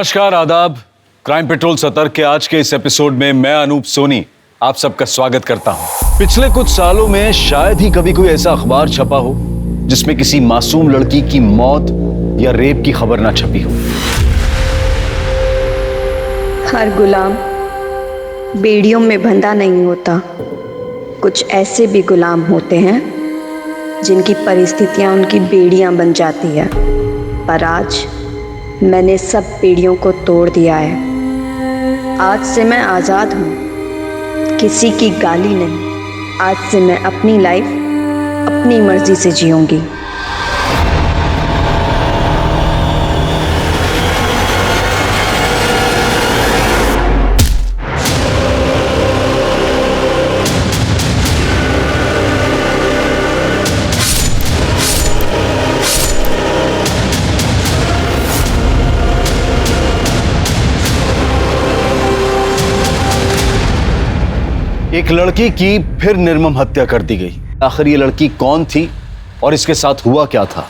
नमस्कार, आदाब। Crime petrol सतर्क के आज के इस एपिसोड में मैं अनूप सोनी आप सबका स्वागत करता हूं। पिछले कुछ सालों में शायद ही कभी कोई ऐसा अखबार छपा हो जिसमें किसी मासूम लड़की की मौत या रेप की खबर ना छपी हो। हर गुलाम बेड़ियों में बंधा नहीं होता। कुछ ऐसे भी गुलाम होते हैं जिनकी परिस्थितियां उनकी बेड़ियां बन जाती है। पर आज मैंने सब बेड़ियों को तोड़ दिया है। आज से मैं आज़ाद हूँ, किसी की गाली नहीं। आज से मैं अपनी लाइफ अपनी मर्जी से जीऊंगी। एक लड़की की फिर निर्मम हत्या कर दी गई। आखिर ये लड़की कौन थी और इसके साथ हुआ क्या था?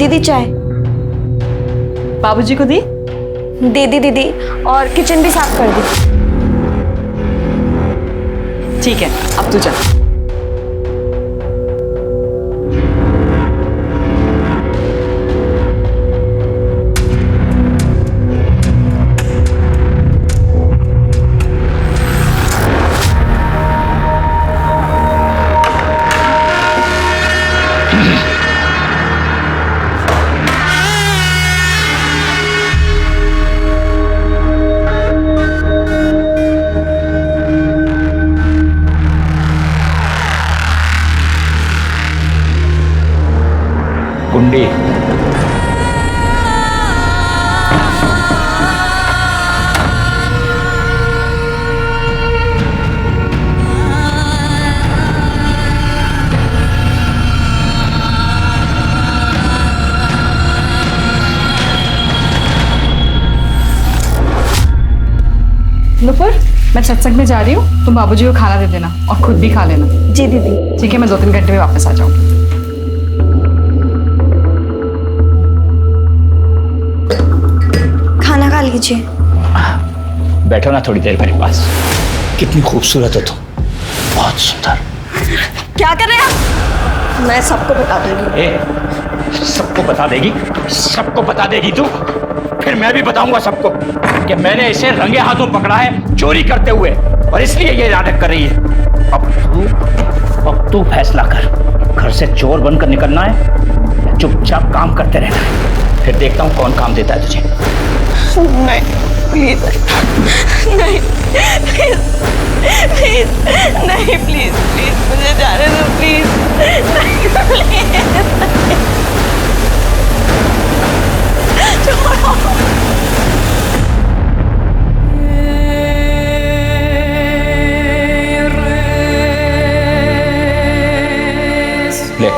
दीदी चाय। बाबूजी को दी? दे दी दीदी, और किचन भी साफ कर दी। ठीक है, अब तू चल। गुंडी, नुपुर, मैं सत्संग में जा रही हूँ, तुम बाबूजी को खाना दे देना और खुद भी खा लेना। जी दीदी। ठीक है, मैं 2-3 घंटे में वापस आ जाऊंगी। खाना खा लीजिए। बैठो ना थोड़ी देर मेरे पास। कितनी खूबसूरत हो तुम, बहुत सुंदर। क्या कर रहे हैं आप? मैं सबको बता दूंगी। सबको बता देगी? सबको बता देगी तू? फिर मैं भी बताऊंगा सबको कि मैंने इसे रंगे हाथों पकड़ा है चोरी करते हुए, और इसलिए ये नाटक कर रही है। अब तू फैसला कर, घर से चोर बनकर निकलना है या चुपचाप काम करते रहना है। फिर देखता हूँ कौन काम देता है तुझे। नहीं प्लीज, नहीं प्लीज, प्लीज नहीं, प्लीज प्लीज मुझे जाने दो, प्लीज नहीं, प्लीज छोड़ो। ले,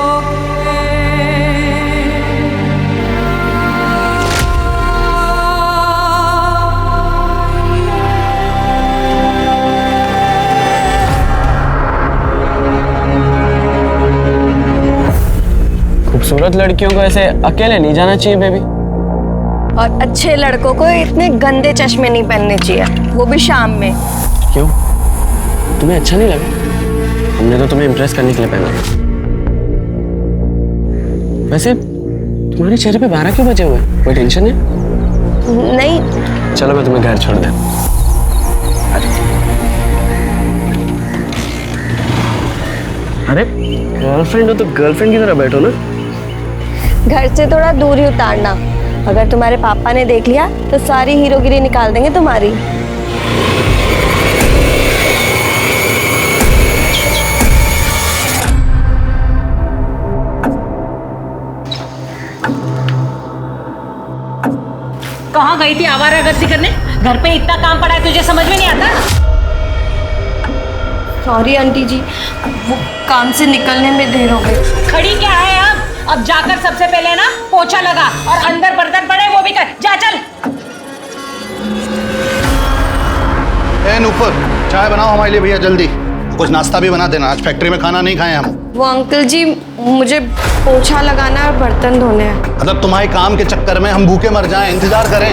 खूबसूरत लड़कियों को ऐसे अकेले नहीं जाना चाहिए बेबी। और अच्छे लड़कों को इतने गंदे चश्मे नहीं पहनने चाहिए, वो भी शाम में। क्यों, तुम्हें अच्छा नहीं लगा? हमने तो तुम्हें इम्प्रेस करने के लिए पहना था। वैसे तुम्हारे चेहरे पे 12 क्यों बजे हुए? कोई टेंशन है? नहीं। चलो मैं तुम्हें घर छोड़ दूं। अरे गर्लफ्रेंड हो तो गर्लफ्रेंड की तरह बैठो ना। घर से थोड़ा दूरी उतारना, अगर तुम्हारे पापा ने देख लिया तो सारी हीरोगिरी निकाल देंगे तुम्हारी। कहाँ गई थी आवारागर्दी करने? घर पे इतना काम पड़ा है तुझे समझ में नहीं आता? सॉरी आंटी जी, वो काम से निकलने में देर हो गई। खड़ी क्या है अब जाकर सबसे पहले ना पोछा लगा और अंदर बर्तन पड़े वो भी कर। जा चल। ए नूपुर, चाय बनाओ हमारे लिए भैया जल्दी। कुछ नाश्ता भी बना देना, आज फैक्ट्री में खाना नहीं खाए हम। वो अंकल जी, मुझे पोछा लगाना और बर्तन धोने हैं। मतलब तुम्हारे काम के चक्कर में हम भूखे मर जाएं, इंतजार करें।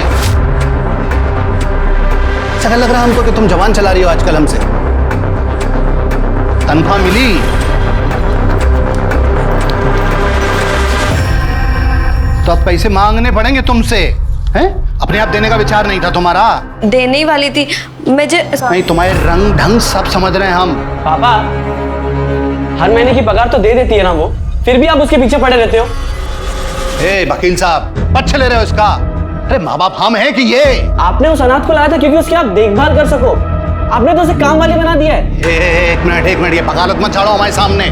ऐसा लग रहा है हमको कि तुम जवान चला रही हो आजकल हमसे। तनख्वाह मिली? तो अब पैसे मांगने पड़ेंगे तुमसे, हैं? अपने आप देने का विचार नहीं था तुम्हारा? देने ही वाली थी मुझे। नहीं, तुम्हारे रंग ढंग सब समझ रहे हैं हम। पापा, हर महीने की पगार तो दे देती है ना वो, फिर भी आप उसके पीछे पड़े रहते हो। ए वकील साहब, पक्ष ले रहे हो इसका? अरे माँ बाप हम हैं कि ये? आपने उस अनाथ को लाया था क्योंकि उसकी आप देखभाल कर सको। आपने तो उसे काम वाली बना दिया है। एक मिनट, ये बगालत मत झाड़ो हमारे सामने।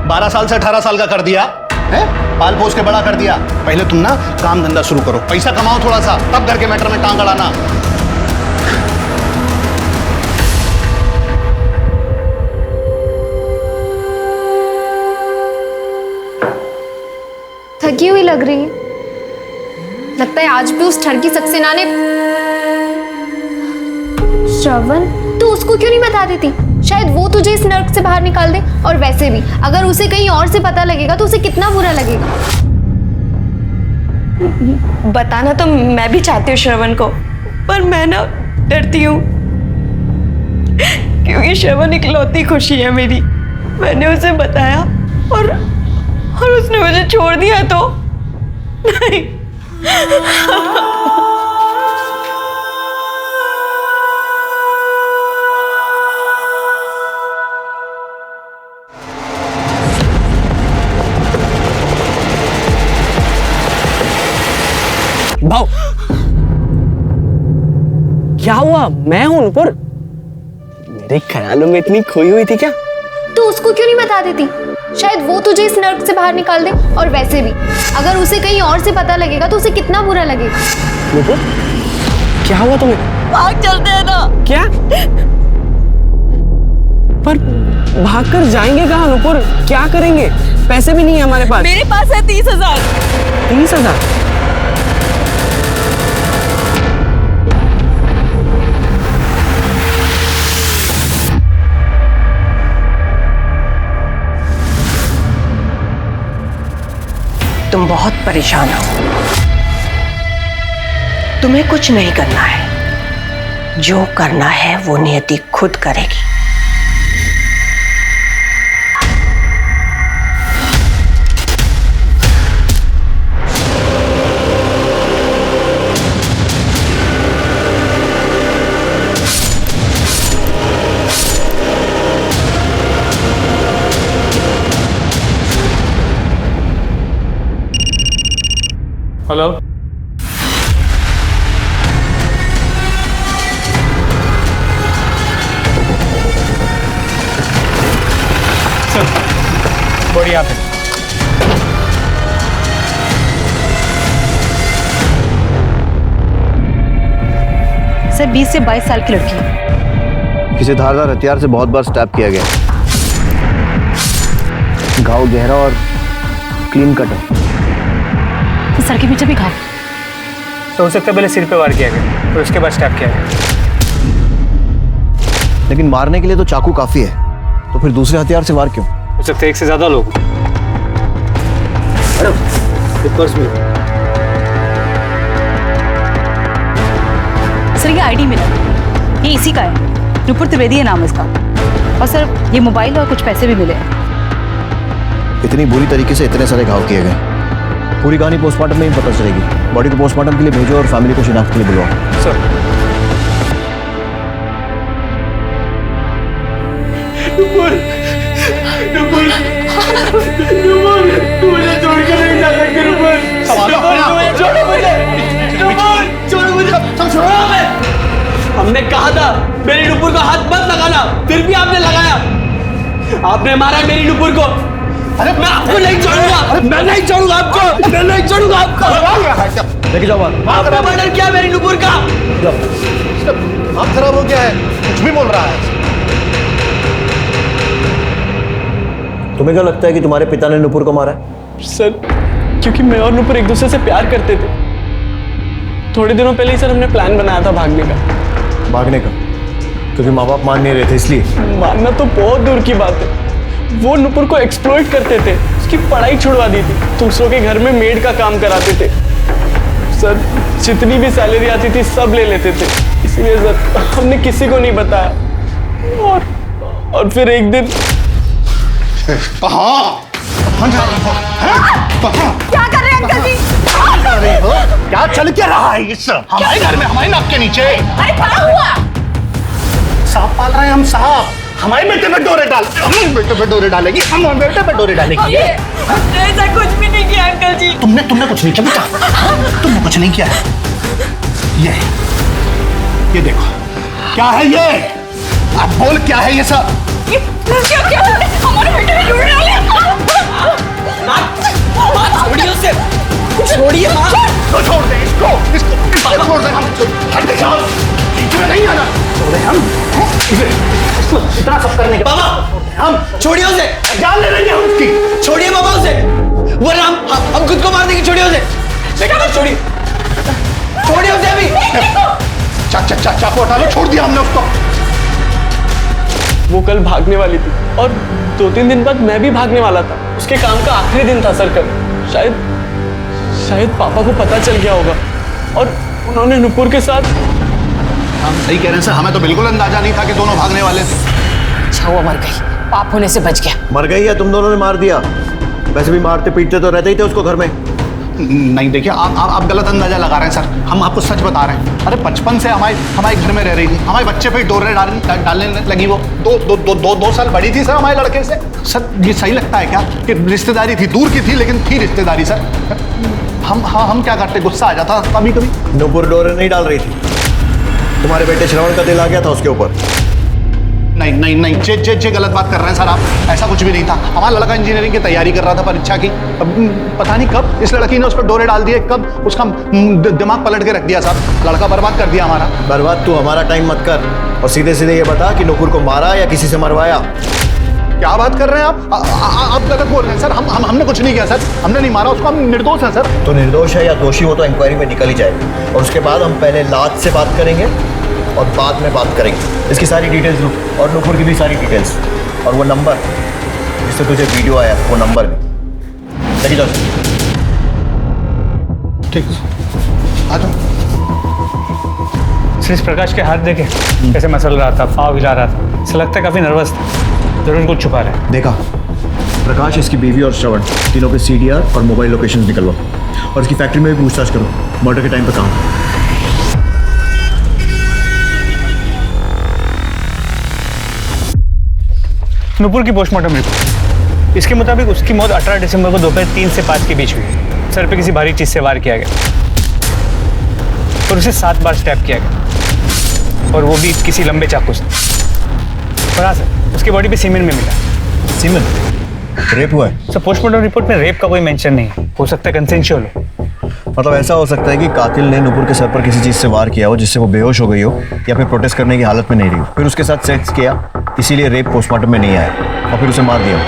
12 साल से 18 साल का कर दिया है, पाल पोस के बड़ा कर दिया। पहले तुम ना काम धंधा शुरू करो, पैसा कमाओ थोड़ा सा, तब घर के मैटर में टांग अड़ाना। थकी हुई लग रही है। लगता है आज भी उस ठरकी सक्सेना ने। श्रवण, तू उसको क्यों नहीं बता देती? शायद वो तुझे इस नर्क से बाहर निकाल दे। और वैसे भी अगर उसे कहीं और से पता लगेगा तो उसे कितना बुरा लगेगा। बताना तो मैं भी चाहती हूँ श्रवण को, पर मैं ना डरती हूँ, क्योंकि श्रवण इकलौती खुशी है मेरी। मैंने उसे बताया और उसने मुझे छोड़ दिया तो नहीं। भाव, क्या हुआ? मैं हूं नूपुर। मेरे ख्यालों में इतनी खोई हुई थी क्या? तू उसको क्यों नहीं बता देती? शायद वो तुझे इस नर्क से बाहर निकाल दे। और वैसे भी अगर उसे कहीं और से पता लगेगा तो उसे कितना बुरा लगेगा। नूपुर, क्या हुआ तुम्हें? भाग चलते हैं ना। क्या? पर भागकर जाएंगे कहाँ नूपुर? क्या करेंगे? पैसे भी नहीं है हमारे पास। मेरे पास है 30,000। 30,000? तुम बहुत परेशान हो। तुम्हें कुछ नहीं करना है, जो करना है वो नियति खुद करेगी। हेलो, बढ़िया पे सर 20 से 22 साल की लड़की। किसी धारदार हथियार से बहुत बार स्टैप किया गया। घाव गहरा और क्लीन कट है। तो सर के पीछे भी घाव। तो हो सकता है पहले सिर पे वार किया गया और उसके बाद स्टैप किया गया। लेकिन मारने के लिए तो चाकू काफी है, तो फिर दूसरे हथियार से वार क्यों? हो सकता है एक से ज्यादा लोग। पर्स में सर ये आईडी मिला, ये इसी का है। नुपुर त्रिवेदी है नाम इसका। और सर ये मोबाइल और कुछ पैसे भी मिले। इतनी बुरी तरीके से इतने सारे घाव किए गए। पूरी कहानी पोस्टमार्टम में ही पता चलेगी। बॉडी को पोस्टमार्टम के लिए भेजो और फैमिली को शिनाख्त के लिए बुलवाओ। सर हमने कहा था मेरी नुपुर को हाथ मत लगाना, फिर भी आपने लगाया। आपने मारा मेरी नुपुर को। अरे मैं आपको नहीं छोड़ूंगा, मैं नहीं छोड़ूंगा आपको, मैं नहीं छोड़ूंगा आपको। लेके जाओ। आपने मर्डर किया मेरी नुपुर का। हाथ खराब हो गया है, कुछ भी बोल रहा है। तुम्हें क्या लगता है कि तुम्हारे पिता ने नुपुर को मारा है? सर क्योंकि मैं और नुपुर एक दूसरे से प्यार करते थे। थोड़े दिनों पहले ही सर हमने प्लान बनाया था भागने का। भागने का? क्योंकि माँ बाप मान नहीं रहे थे इसलिए? मानना तो बहुत दूर की बात है। वो नुपुर को एक्सप्लॉइट करते थे, उसकी पढ़ाई छुड़वा दी थी, दूसरों के घर में मेड का काम कराते थे। सर जितनी भी सैलरी आती थी सब ले लेते थे, इसलिए सर हमने किसी को नहीं बताया। और फिर एक दिन कहाँ जा रही हो? क्या कर रहे हैं अंकल जी? कहाँ जा रही हो? क्या चल क्या रहा है इस हमारे घर में, हमारे नाक के नीचे? अरे क्या हुआ? सांप पाल रहे हैं हम, सांप। हमारे बेटे पे डोरे डाल, हमारे बेटे पे डोरे डालेगी, हम बेटे पे डोरे डालेगी। ऐसा कुछ भी नहीं किया अंकल जी। तुमने कुछ नहीं किया बेटा, तुमने कुछ नहीं किया। ये देखो क्या है ये? अब बोल क्या है ये सब? क्या हमारे बेटे ने डोरे डाले? छोड़िए उसे, छोड़िए माँ। तो छोड़ दे इसको छोड़ दे, हम हट जाओ, इसमें नहीं आना। छोड़े हम इसको इतना सब करने के बाबा हम छोड़िए उसे, जान ले लेंगे हम उसकी। छोड़िए बाबा उसे, वरना हम खुद को मार देंगे। छोड़िए उसे, लेकिन छोड़िए, छोड़िए उसे अभी। चाकू हटा लो, छोड़ दिया हमने उसको। वो कल भागने वाली थी और 2-3 दिन बाद मैं भी भागने वाला था। उसके काम का आखिरी दिन था सर कल। शायद पापा को पता चल गया होगा और उन्होंने नुपुर के साथ। हम सही कह रहे हैं सर, हमें तो बिल्कुल अंदाजा नहीं था कि दोनों भागने वाले थे। अच्छा हुआ मर गई, पाप होने से बच गया। मर गई या तुम दोनों ने मार दिया? वैसे भी मारते पीटते तो रहते ही थे उसको घर में। नहीं देखिए, आप गलत अंदाजा लगा रहे हैं सर, हम आपको सच बता रहे हैं। अरे बचपन से हमारे घर में रह रही थी, हमारे बच्चे पे डोरे डालने लगी। वो दो साल बड़ी थी सर हमारे लड़के से। सर ये सही लगता है क्या कि रिश्तेदारी थी, दूर की थी लेकिन थी रिश्तेदारी सर। हम क्या करते, गुस्सा आ जाता कभी कभी। नुपुर डोरे नहीं डाल रही थी, तुम्हारे बेटे श्रवण का दिल आ गया था उसके ऊपर। नहीं जे गलत बात कर रहे हैं सर आप। ऐसा कुछ भी नहीं था। हमारा लड़का इंजीनियरिंग की तैयारी कर रहा था परीक्षा की। पता नहीं कब इस लड़की ने उस पर डोरे डाल दिए, कब उसका दिमाग पलट के रख दिया साहब। लड़का बर्बाद कर दिया हमारा। बर्बाद तू हमारा टाइम मत कर और सीधे सीधे ये बता कि नुपुर को मारा या किसी से मरवाया। क्या बात कर रहे हैं आप गलत बोल रहे हैं सर। हमने कुछ नहीं किया सर, हमने नहीं मारा उसको, हम निर्दोष हैं सर। तो निर्दोष है या दोषी वो तो इंक्वायरी में निकल ही जाएगा और उसके बाद हम पहले लाज से बात करेंगे और बाद में बात करेंगे। इसकी सारी डिटेल्स लो और नुपुर की भी सारी डिटेल्स और वो नंबर जिससे तुझे वीडियो आया वो नंबर भी लेके जाओ। ठीक आ जाओ। श्री प्रकाश के हाथ देखे कैसे मसल रहा था, पाँव हिला रहा था। ऐसा लगता है काफी नर्वस था, जरूर कुछ छुपा रहा है। देखा प्रकाश, इसकी बीवी और श्रवण तीनों के CDR और मोबाइल लोकेशन निकलवा और इसकी फैक्ट्री में भी पूछताछ करो मर्डर के टाइम पे कहाँ। नुपुर की पोस्टमार्टम रिपोर्ट, इसके मुताबिक उसकी मौत 18 दिसंबर को दोपहर 3 से 5 के बीच हुई है। सर पे किसी भारी चीज से वार किया गया और उसे 7 बार स्टैब किया गया और वो भी किसी लंबे चाकू से। और हाँ सर, उसकी बॉडी पे सीमेंट में मिला। सीमेंट? रेप हुआ है सर? पोस्टमार्टम रिपोर्ट में रेप का कोई मेंशन नहीं है, हो सकता है कंसेंशुअल हो। मतलब ऐसा हो सकता है कि कातिल ने नुपुर के सर पर किसी चीज से वार किया हो जिससे वो बेहोश हो गई हो या फिर प्रोटेस्ट करने की हालत में नहीं रही हो, फिर उसके साथ सेक्स किया, इसीलिए रेप पोस्टमार्टम में नहीं आया और फिर उसे मार दिया।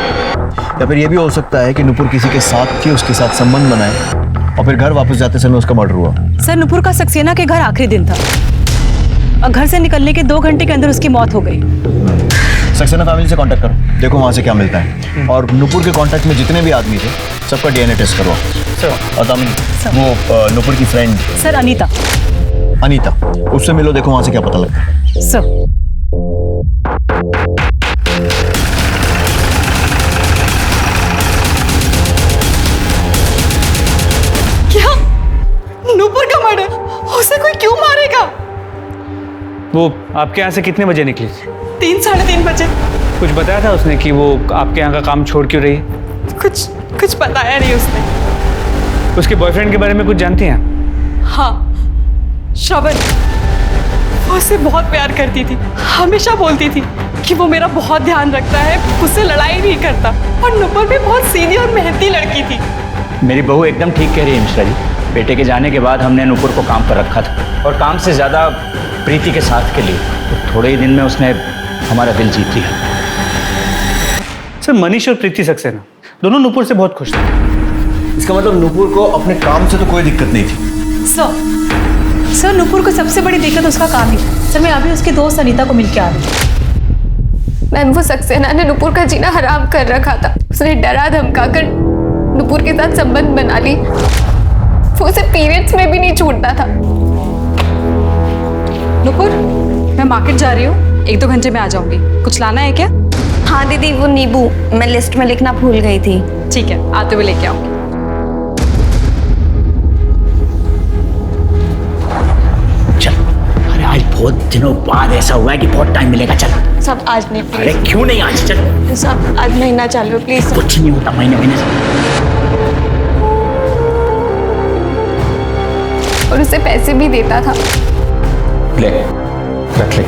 या फिर ये भी हो सकता है कि नुपुर किसी के साथ थी, उसके साथ संबंध बनाए और फिर घर वापस जाते समय उसका मर्डर हुआ। सर नुपुर का सक्सेना के घर आखिरी दिन था और घर से निकलने के 2 घंटे के अंदर उसकी मौत हो गई। सक्सेना फैमिली से कांटेक्ट करो, देखो वहाँ से क्या मिलता है। और नुपुर के कांटेक्ट में जितने भी आदमी थे सबका DNA टेस्ट करवाओ। और दामिनी, वो नुपुर की फ्रेंड सर अनीता, उससे मिलो, देखो वहाँ से क्या पता लगता है। सर क्या नुपुर का मर्डर? उसे कोई क्यों मारेगा? वो आपके यहाँ से कितने बजे निकली? 3 साढ़े 3 बजे। कुछ बताया था उसने कि वो आपके यहाँ का काम छोड़ क्यों रही है? कुछ बताया नहीं उसने। उसके बॉयफ्रेंड के बारे में कुछ जानती हैं? हाँ, श्रवण, वो उससे बहुत प्यार करती थी। हमेशा बोलती थी कि वो मेरा बहुत ध्यान रखता है, उससे लड़ाई नहीं करता। और नुपुर भी बहुत सीधी और मेहनती लड़की थी। मेरी बहू एकदम ठीक कह रही है मिश्रा जी। बेटे के जाने के बाद हमने नुपुर को काम पर रखा था और काम से ज़्यादा प्रीति के साथ के लिए। तो थोड़े ही दिन में उसने हमारा दिल जीत लिया। सर मनीष और प्रीति सक्सेना दोनों नुपुर से बहुत खुश थे। इसका मतलब नुपुर को अपने काम से तो कोई दिक्कत नहीं थी। सर नुपुर को सबसे बड़ी दिक्कत उसका काम ही था। सर मैं अभी उसकी दोस्त अनीता को मिलके आ रही हूँ। मैम वो सक्सेना ने नुपुर का जीना हराम कर रखा था। उसने डरा धमका कर नुपुर के साथ संबंध बना ली। वो उसे पीरियड्स में भी नहीं छूटता था। नुपुर, मैं मार्केट जा रही हूँ, 1-2 घंटे में आ जाऊंगी। कुछ लाना है क्या? हाँ दीदी, वो नींबू मैं लिस्ट में लिखना भूल गई थी। ठीक है, आते हुए लेके आऊंगी। चल, अरे आज बहुत दिनों बाद ऐसा हुआ है कि बहुत टाइम मिलेगा। चल सब आज नहीं अरे प्लीज। क्यों नहीं आज? चल सब आज महीना चालू प्लीज। कुछ नहीं होता महीने से। और उसे पैसे भी देता था। ले रख ले।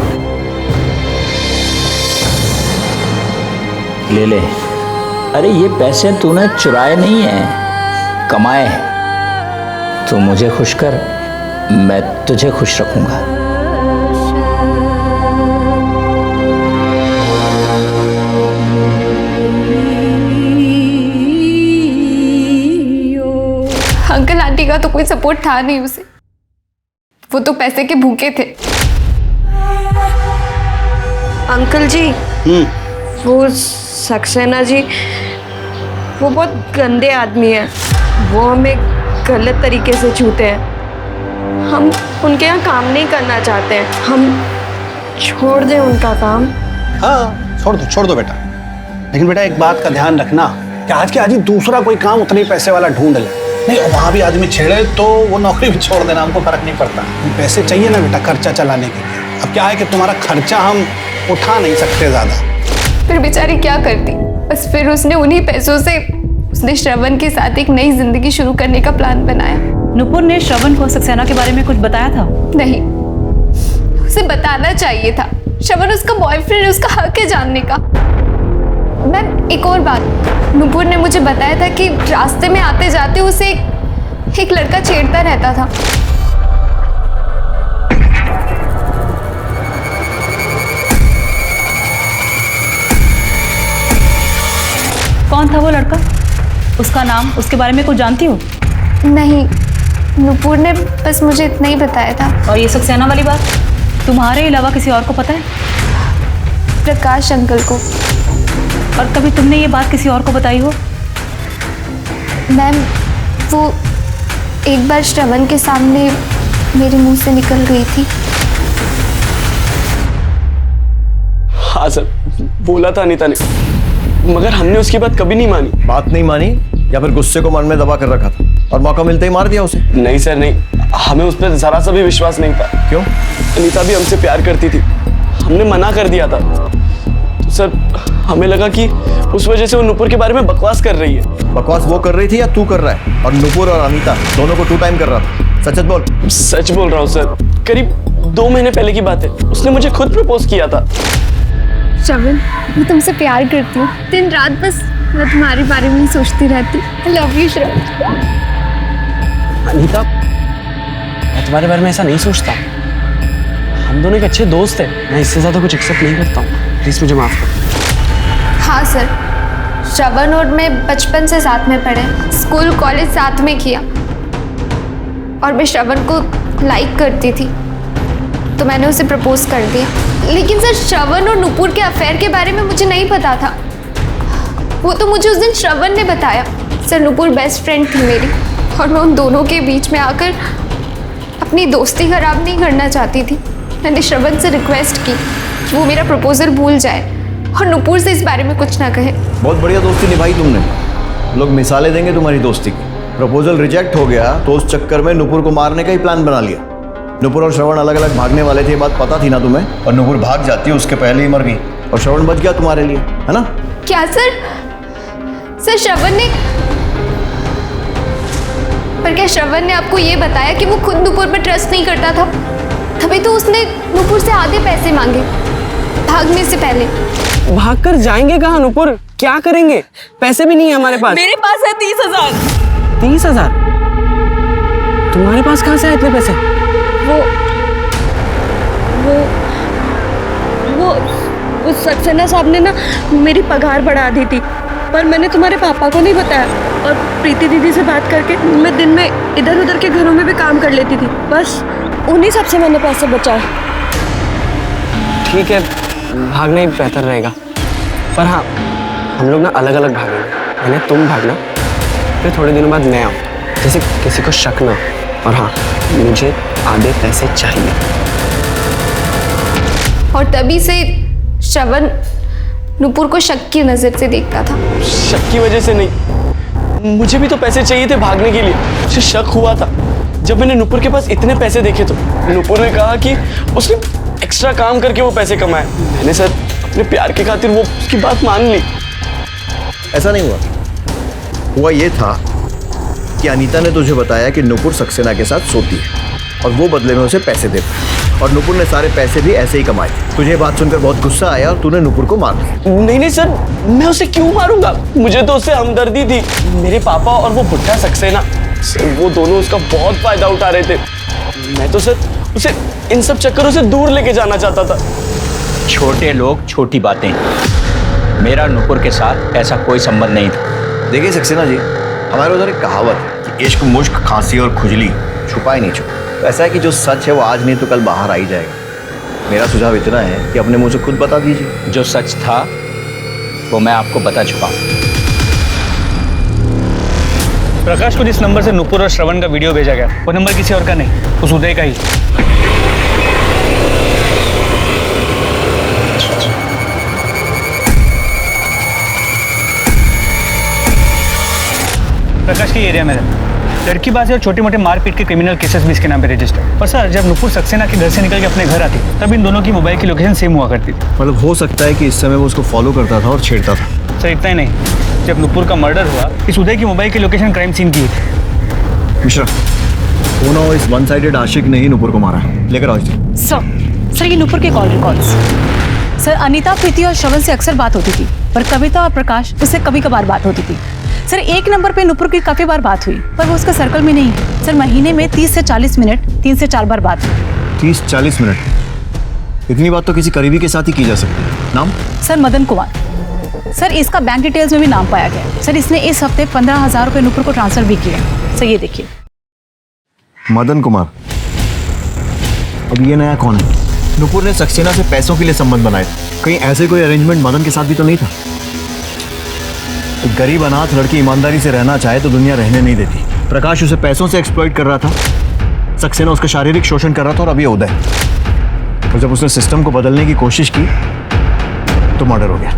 अरे ये पैसे तूने चुराए नहीं है, कमाए हैं। तू मुझे खुश कर, मैं तुझे खुश रखूंगा। अंकल आंटी का तो कोई सपोर्ट था नहीं उसे। वो तो पैसे के भूखे थे। अंकल जी, वो सक्सेना जी वो बहुत गंदे आदमी हैं। वो हमें गलत तरीके से छूते हैं। हम उनके यहाँ काम नहीं करना चाहते हैं। हम छोड़ दें उनका काम। हाँ छोड़ दो बेटा। लेकिन बेटा एक बात का ध्यान रखना कि आज के आज ही दूसरा कोई काम उतने पैसे वाला ढूंढ ले। नहीं वहाँ भी आदमी छेड़े तो वो नौकरी भी छोड़ देना, हमको फर्क नहीं पड़ता। पैसे चाहिए ना बेटा खर्चा चलाने के लिए। अब क्या है कि तुम्हारा खर्चा हम उठा नहीं सकते ज्यादा। फिर बेचारी क्या करती। बस फिर उसने उन्हीं पैसों से उसने श्रवण के साथ एक नई जिंदगी शुरू करने का प्लान बनाया। नुपुर ने श्रवण को सक्सेना के बारे में कुछ बताया था? नहीं, उसे बताना चाहिए था। श्रवण उसका बॉयफ्रेंड है, उसका हक है जानने का। मैम एक और बात, नुपुर ने मुझे बताया था कि रास्ते में आते जाते उसे एक लड़का छेड़ता रहता था। कौन था वो लड़का? उसका नाम, उसके बारे में कुछ जानती हो? नहीं, नुपुर ने बस मुझे इतना ही बताया था। और ये सक्सेना वाली बात तुम्हारे अलावा किसी और को पता है? प्रकाश अंकल को। और कभी तुमने ये बात किसी और को बताई हो? मैम वो एक बार श्रवण के सामने मेरे मुंह से निकल गई थी। हाँ सर, बोला था अनीता ने, मगर हमने उसकी बात कभी नहीं मानी। बात नहीं मानी या फिर गुस्से को मन में दबा कर रखा था और मौका मिलते ही मार दिया उसे? नहीं सर नहीं, हमें उस पर जरा सा भी विश्वास नहीं था। क्यों? अनीता भी हमसे प्यार करती थी, हमने मना कर दिया था। तो सर हमें लगा कि उस वजह से वो नुपुर के बारे में बकवास कर रही है। बकवास वो कर रही थी या तू कर रहा है? और नुपुर और अनीता दोनों को 2 टाइम कर रहा था। सच बोल। सच बोल रहा हूँ सर, करीब 2 महीने पहले की बात है। उसने मुझे खुद प्रपोज किया था। श्रवण, मैं तुमसे प्यार करती हूँ। दिन रात बस मैं तुम्हारे बारे में ही सोचती रहती। आई लव यू श्रवण। अनीता, मैं तुम्हारे बारे में ऐसा नहीं सोचता। हम दोनों एक अच्छे दोस्त हैं। मैं इससे ज्यादा कुछ एक्सेप्ट नहीं करता हूँ। प्लीज मुझे माफ कर। हाँ सर, श्रवण और मैं बचपन से साथ में पढ़े, स्कूल कॉलेज साथ में किया। और मैं श्रवण को लाइक करती थी तो मैंने उसे प्रपोज कर दिया। लेकिन सर श्रवण और नुपुर के अफेयर के बारे में मुझे नहीं पता था। वो तो मुझे उस दिन श्रवण ने बताया। सर नुपुर बेस्ट फ्रेंड थी मेरी और मैं उन दोनों के बीच में आकर अपनी दोस्ती खराब नहीं करना चाहती थी। मैंने श्रवण से रिक्वेस्ट की कि वो मेरा प्रपोजल भूल जाए और नुपुर से इस बारे में कुछ ना कहे। बहुत बढ़िया दोस्ती निभाई तुमने। लोग मिसालें देंगे तुम्हारी दोस्ती की। प्रपोजल रिजेक्ट हो गया तो उस चक्कर में नुपुर को मारने का ही प्लान बना लिया। नुपुर और श्रवण अलग अलग भागने वाले थे, ये बात पता थी ना तुम्हें? और नुपुर भाग जाती है, उसके पहले ही मर गई और श्रवण बच गया तुम्हारे लिए, है ना? क्या सर? सर श्रवण ने, पर क्या श्रवण ने आपको ये बताया कि वो खुद नुपुर पर ट्रस्ट नहीं करता था? तभी तो उसने नुपुर से आधे पैसे मांगे भागने से पहले। भागकर जाएंगे कहाँ नुपुर? क्या करेंगे? पैसे भी नहीं है हमारे पास। मेरे पास है 30,000। 30,000? तुम्हारे पास कहाँ से आए इतने पैसे? वो उस सक्सेना साहब ने ना मेरी पगार बढ़ा दी थी, पर मैंने तुम्हारे पापा को नहीं बताया। और प्रीति दीदी से बात करके मैं दिन में इधर उधर के घरों में भी काम कर लेती थी, बस उन्हीं सबसे मैंने पैसे बचाए। ठीक है, भागना ही बेहतर रहेगा, पर हाँ हम लोग ना अलग अलग भागेंगे। यानी तुम भागना, फिर थोड़े दिनों बाद मैं आऊँ, जैसे किसी को शक ना हो। और हाँ, मुझे आधे पैसे चाहिए। और तभी से श्रवण नुपुर को शक की नज़र से देखता था। शक की वजह से नहीं, मुझे भी तो पैसे चाहिए थे भागने के लिए। मुझे शक हुआ था जब मैंने नुपुर के पास इतने पैसे देखे तो नुपुर ने कहा कि उसने एक्स्ट्रा काम करके वो पैसे कमाए। मैंने सर अपने प्यार के खातिर वो उसकी बात मान ली। ऐसा नहीं हुआ ये था कि अनीता ने तुझे बताया कि नुपुर सक्सेना के साथ सोती है और वो बदले में उसे पैसे देता है, और नुपुर ने सारे पैसे भी ऐसे ही कमाए। तुझे बात सुनकर बहुत गुस्सा आया और तूने नुपुर को मार दिया। नहीं सर, मैं उसे क्यों मारूंगा? मुझे तो उससे हमदर्दी थी। मेरे पापा और वो बुढ़ा सक्सेना सर, वो दोनों उसका बहुत फायदा उठा रहे थे। मैं तो सर उसे इन सब चक्करों से दूर लेके जाना चाहता था। छोटे लोग छोटी बातें, मेरा नुपुर के साथ ऐसा कोई संबंध नहीं था। देखिए सक्सेना जी, हमारे उधर एक कहावत है कि इश्क, मुश्क, खांसी और खुजली छुपाई नहीं छुपा। तो ऐसा है कि जो सच है वो आज नहीं तो कल बाहर आ ही जाएगा। मेरा सुझाव इतना है कि अपने मुंह से खुद बता दीजिए। जो सच था वो मैं आपको बता चुका हूं। प्रकाश को जिस नंबर से नुपुर और श्रवण का वीडियो भेजा गया, वो नंबर किसी और का नहीं, उस उदय का ही। प्रकाश के एरिया में लड़की बाजी और छोटे मोटे मारपीट के क्रिमिनल केसेस भी इसके नाम पे रजिस्टर्ड। और सर, जब नुपुर सक्सेना के घर से निकल के अपने घर आती तब इन दोनों की मोबाइल की लोकेशन सेम हुआ करती थी। मतलब हो सकता है कि इस समय वो उसको फॉलो करता था और छेड़ता था। सर इतना ही नहीं, जब नुपुर का मर्डर हुआ, इस उदय की मोबाइल की लोकेशन क्राइम सीन की थी। मिश्रा, वो ना हो इस वन साइडेड आशिक ने ही नुपुर को मारा। लेकर आओ इसे। सर ये नुपुर के कॉल रिकॉर्ड्स। सर अनीता, प्रीति और श्रवण से अक्सर बात होती थी, पर कविता और प्रकाश उससे कभी कभार बात होती थी। सर एक नंबर पे नुपुर की काफी बार बात हुई, पर वो उसका सर्कल में नहीं है। सर महीने में 30 से 40 मिनट 3 से 4 बार बात हुई। 30-40 मिनट? इतनी बात तो किसी करीबी के साथ ही की जा सकती है। नाम? सर मदन कुमार। सर इसका बैंक डिटेल्स में भी नाम पाया गया। सर इसने इस हफ्ते 15,000 रुपये नुपुर को ट्रांसफर भी किया। सर ये देखिए। मदन कुमार। अब ये नया कौन है? नुपुर ने सक्सेना से पैसों के लिए संबंध बनाए। कहीं ऐसे कोई अरेंजमेंट मदन के साथ भी तो नहीं था? एक गरीब अनाथ लड़की ईमानदारी से रहना चाहे तो दुनिया रहने नहीं देती। प्रकाश उसे पैसों से एक्सप्लॉइट कर रहा था, सक्सेना उसका शारीरिक शोषण कर रहा था, और अभी उदय। और जब उसने सिस्टम को बदलने की कोशिश की तो मर्डर हो गया।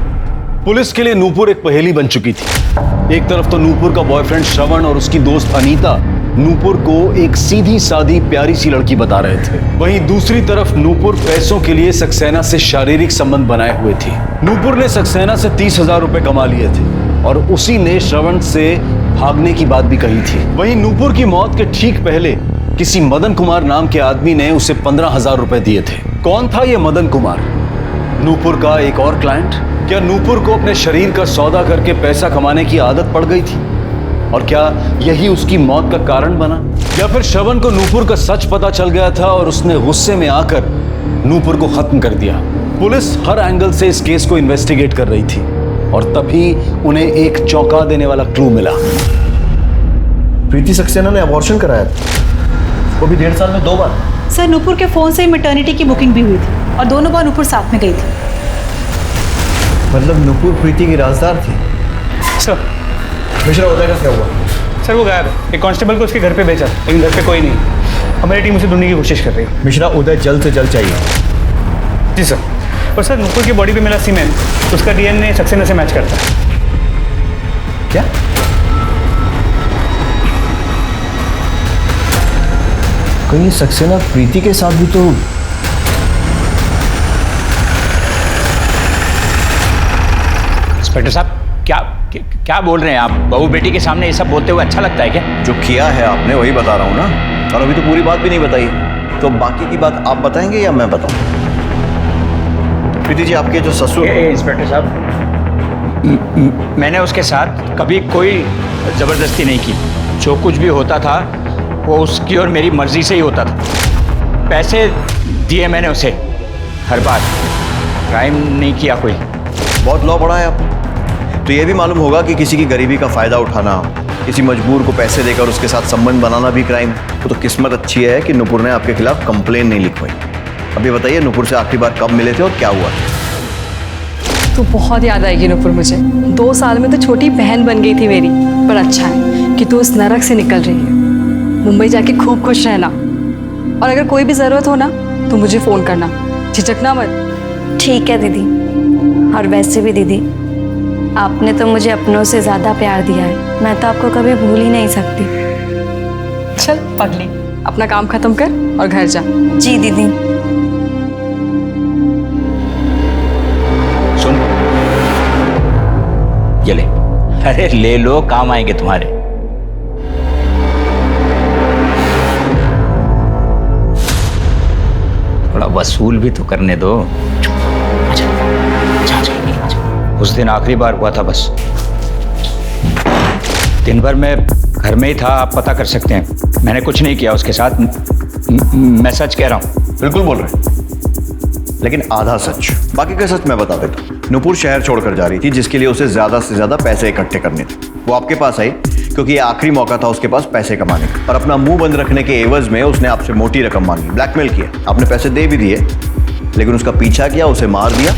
पुलिस के लिए नूपुर एक पहेली बन चुकी थी। एक तरफ तो नूपुर का बॉयफ्रेंड श्रवण और उसकी दोस्त अनीता नूपुर को एक सीधी सादी प्यारी सी लड़की बता रहे थे, वहीं दूसरी तरफ नूपुर पैसों के लिए सक्सेना से शारीरिक संबंध बनाए हुए थी। नूपुर ने सक्सेना से 30,000 रुपए कमा लिए थे और उसी ने श्रवण से भागने की बात भी कही थी। वहीं नूपुर की मौत के ठीक पहले किसी मदन कुमार नाम के आदमी ने उसे 15,000 रुपए दिए थे। कौन था यह मदन कुमार? नूपुर का एक और क्लाइंट? क्या नूपुर को अपने शरीर का सौदा करके पैसा कमाने की आदत पड़ गई थी और क्या यही उसकी मौत का कारण बना? या फिर श्रवण को नूपुर का सच पता चल गया था और उसने गुस्से में आकर नूपुर को खत्म कर दिया? पुलिस हर एंगल से इस केस को इन्वेस्टिगेट कर रही थी और तभी उन्हें एक चौंका देने वाला क्लू मिला। प्रीति सक्सेना ने अबॉर्शन कराया था, वो भी 1.5 साल में 2 बार। सर नूपुर के फोन से मैटरनिटी की बुकिंग भी हुई थी और दोनों बार नूपुर साथ में गई थी। मतलब नूपुर प्रीति की राजदार थी। सर मिश्रा, उदय का क्या हुआ? सर वो गायब है। एक कांस्टेबल को उसके घर पे भेजा, लेकिन घर पे कोई नहीं। हमारी टीम उसे ढूंढने की कोशिश कर रही है। मिश्रा, उदय जल्द से जल्द चाहिए। जी सर। और सर नूपुर की बॉडी पे मिला सीमेंट, उसका डीएनए सक्सेना से मैच करता है। क्या? कहीं सक्सेना प्रीति के साथ भी तो? इंस्पेक्टर साहब, क्या बोल रहे हैं आप? बहू बेटी के सामने ये सब बोलते हुए अच्छा लगता है क्या? जो किया है आपने वही बता रहा हूँ ना, और अभी तो पूरी बात भी नहीं बताई, तो बाकी की बात आप बताएंगे या मैं बताऊं? प्रीति जी, आपके जो ससुर। इंस्पेक्टर साहब, मैंने उसके साथ कभी कोई जबरदस्ती नहीं की। जो कुछ भी होता था वो उसकी और मेरी मर्जी से ही होता था। पैसे दिए मैंने उसे हर बार, क्राइम नहीं किया कोई। बहुत लॉ पढ़ा है आपने, तो ये भी मालूम होगा कि किसी की गरीबी का फायदा उठाना, किसी मजबूर को पैसे देकर उसके साथ संबंध बनाना भी क्राइम। तो किस्मत अच्छी है कि नुपुर ने आपके खिलाफ कंप्लेन नहीं लिखवाई। अब ये बताइए, नुपुर से आखिरी बार कब मिले थे और क्या हुआ? तो बहुत याद आएगी नुपुर मुझे। 2 साल में तो छोटी बहन बन गई थी मेरी। पर अच्छा है कि तू उस नरक से निकल रही है। मुंबई जाके खूब खुश रहना, और अगर कोई भी ज़रूरत हो ना तो मुझे फ़ोन करना, झिझकना मत। ठीक है दीदी। और वैसे भी दीदी, आपने तो मुझे अपनों से ज़्यादा प्यार दिया है, मैं तो आपको कभी भूल ही नहीं सकती। चल पगली, अपना काम खत्म कर और घर जा। जी दीदी। सुन, ये ले। अरे ले लो, काम आएंगे तुम्हारे। थोड़ा वसूल भी तो करने दो। उस दिन आखिरी बार हुआ था बस। दिन भर मैं घर में ही था, आप पता कर सकते हैं। मैंने कुछ नहीं किया उसके साथ। मैं सच कह रहा हूँ। बिल्कुल बोल रहे हैं, लेकिन आधा सच। बाकी का सच मैं बता देता हूँ। नुपुर शहर छोड़कर जा रही थी, जिसके लिए उसे ज्यादा से ज्यादा पैसे इकट्ठे करने थे। वो आपके पास आई क्योंकि ये आखिरी मौका था उसके पास पैसे कमाने का, और अपना मुंह बंद रखने के एवज में उसने आपसे मोटी रकम मांगी, ब्लैकमेल किया। आपने पैसे दे भी दिए, लेकिन उसका पीछा किया, उसे मार दिया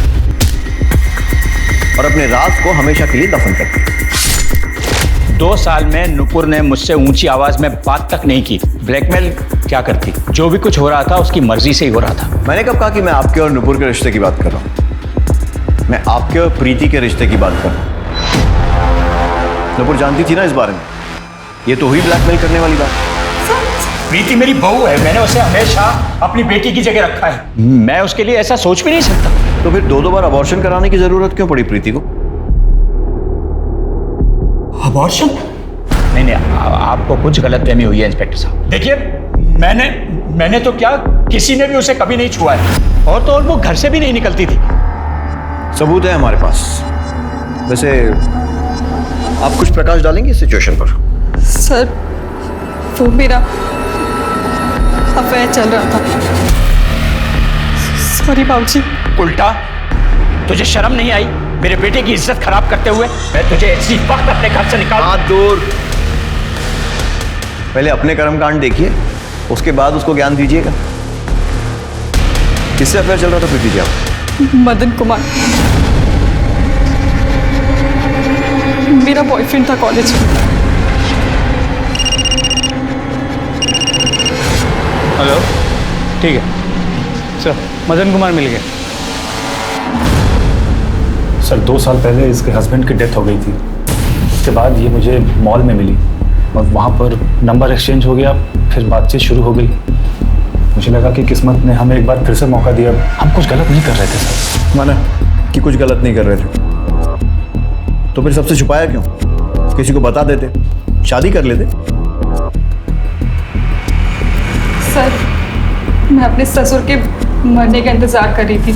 और अपने राज को हमेशा के लिए दफन कर दिया। 2 साल में नुपुर ने मुझसे ऊंची आवाज में बात तक नहीं की। ब्लैकमेल क्या करती? जो भी कुछ हो रहा था उसकी मर्जी से ही हो रहा था। मैंने कब कहा कि मैं आपके और नुपुर के रिश्ते की बात कर रहा हूं? मैं आपके और प्रीति के रिश्ते की बात कर रहा हूं। नुपुर जानती थी ना इस बारे में। ये तो हुई ब्लैकमेल करने वाली बात। प्रीति मेरी बहू है, मैंने उसे हमेशा अपनी बेटी की जगह रखा है। मैं उसके लिए ऐसा सोच भी नहीं सकता। तो फिर 2 बार अबॉर्शन कराने की जरूरत क्यों पड़ी प्रीति को? अबॉर्शन? नहीं, आपको कुछ गलतफहमी हुई है इंस्पेक्टर साहब। देखिए, मैंने तो क्या, किसी ने भी उसे कभी नहीं छुआ है, और तो और वो घर से भी नहीं निकलती थी। सबूत है हमारे पास। वैसे आप कुछ प्रकाश डालेंगे इस सिचुएशन पर? सर, वो मेरा अफेयर चल रहा था। सॉरी बाबूजी। उल्टा तुझे शर्म नहीं आई मेरे बेटे की इज्जत खराब करते हुए? मैं तुझे इसी वक्त अपने घर से निकाल। हाथ दूर। पहले अपने कर्मकांड देखिए, उसके बाद उसको ज्ञान दीजिएगा। किससे अफेयर चल रहा था प्रीति जी आप? मदन कुमार, मेरा बॉयफ्रेंड था कॉलेज में। हेलो, ठीक है सर, मदन कुमार मिल गए। सर 2 साल पहले इसके हस्बैंड की डेथ हो गई थी। उसके बाद ये मुझे मॉल में मिली और वहाँ पर नंबर एक्सचेंज हो गया, फिर बातचीत शुरू हो गई। मुझे लगा कि किस्मत ने हमें एक बार फिर से मौका दिया। हम कुछ गलत नहीं कर रहे थे सर। माना कि कुछ गलत नहीं कर रहे थे, तो फिर सबसे छुपाया क्यों? किसी को बता देते, शादी कर लेते। सर, मैं अपने ससुर के मरने का इंतजार कर रही थी।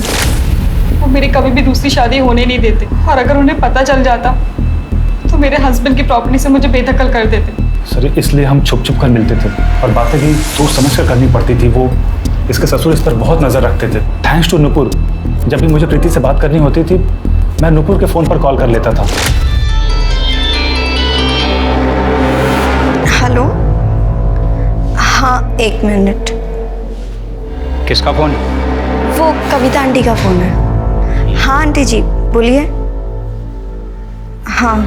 वो मेरी कभी भी दूसरी शादी होने नहीं देते, और अगर उन्हें पता चल जाता तो मेरे हस्बैंड की प्रॉपर्टी से मुझे बेदखल कर देते। सर इसलिए हम छुप छुप कर मिलते थे और बातें भी सोच समझ कर करनी पड़ती थी। वो इसके ससुर इस पर बहुत नज़र रखते थे। थैंक्स टू नुपुर, जब भी मुझे प्रीति से बात करनी होती थी मैं नुपुर के फ़ोन पर कॉल कर लेता था। हेलो, हाँ 1 मिनट। किसका फोन? वो कविता आंटी का फोन है। हाँ आंटी जी बोलिए। हाँ